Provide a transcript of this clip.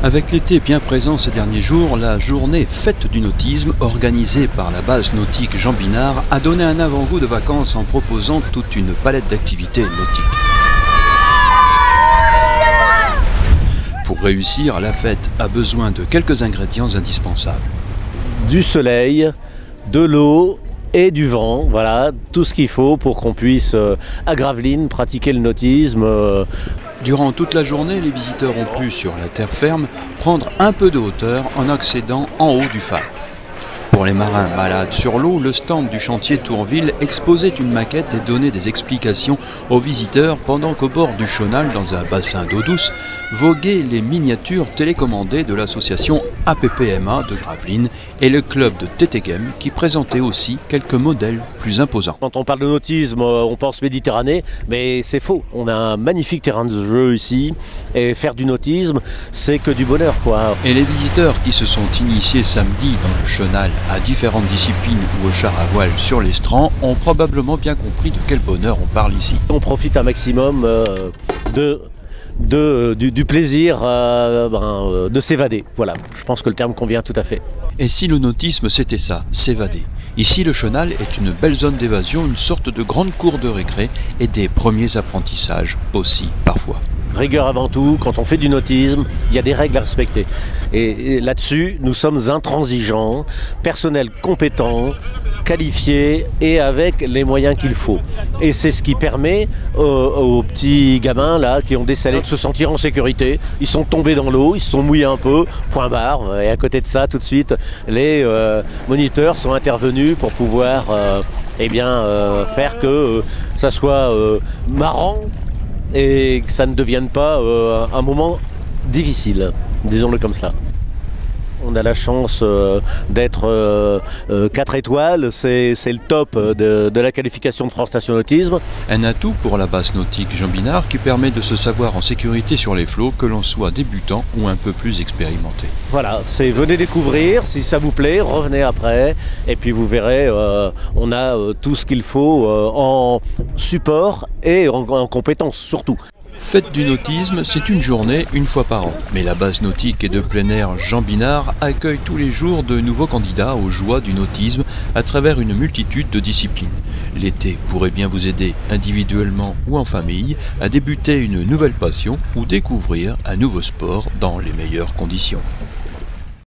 Avec l'été bien présent ces derniers jours, la journée Fête du nautisme organisée par la base nautique Jean Binard a donné un avant-goût de vacances en proposant toute une palette d'activités nautiques. Pour réussir, la fête a besoin de quelques ingrédients indispensables. Du soleil, de l'eau et du vent, voilà, tout ce qu'il faut pour qu'on puisse à Gravelines pratiquer le nautisme. Durant toute la journée, les visiteurs ont pu, sur la terre ferme, prendre un peu de hauteur en accédant en haut du phare. Pour les marins malades sur l'eau, le stand du chantier Tourville exposait une maquette et donnait des explications aux visiteurs pendant qu'au bord du Chonal, dans un bassin d'eau douce, voguaient les miniatures télécommandées de l'association APPMA de Gravelines et le club de TT Game qui présentait aussi quelques modèles plus imposants. Quand on parle de nautisme, on pense Méditerranée, mais c'est faux. On a un magnifique terrain de jeu ici et faire du nautisme, c'est que du bonheur, quoi. Et les visiteurs qui se sont initiés samedi dans le Chonal à différentes disciplines ou au char à voile sur l'estran ont probablement bien compris de quel bonheur on parle ici. On profite un maximum du plaisir de s'évader. Voilà, je pense que le terme convient tout à fait. Et si le nautisme c'était ça, s'évader. Ici le Chonal est une belle zone d'évasion, une sorte de grande cour de récré et des premiers apprentissages aussi parfois. Rigueur avant tout, quand on fait du nautisme, il y a des règles à respecter. Et là-dessus, nous sommes intransigeants, personnel compétent, qualifié et avec les moyens qu'il faut. Et c'est ce qui permet aux petits gamins là qui ont dessalé de se sentir en sécurité. Ils sont tombés dans l'eau, ils se sont mouillés un peu, point barre. Et à côté de ça, tout de suite, les moniteurs sont intervenus pour pouvoir faire que ça soit marrant et que ça ne devienne pas un moment difficile, disons-le comme cela. On a la chance d'être 4 étoiles, c'est le top de la qualification de France Nation Nautisme. Un atout pour la base nautique Jean Binard qui permet de se savoir en sécurité sur les flots, que l'on soit débutant ou un peu plus expérimenté. Voilà, c'est venez découvrir, si ça vous plaît, revenez après, et puis vous verrez, on a tout ce qu'il faut en support et en compétences surtout. Fête du nautisme, c'est une journée, une fois par an. Mais la base nautique et de plein air Jean Binard accueille tous les jours de nouveaux candidats aux joies du nautisme à travers une multitude de disciplines. L'été pourrait bien vous aider individuellement ou en famille à débuter une nouvelle passion ou découvrir un nouveau sport dans les meilleures conditions.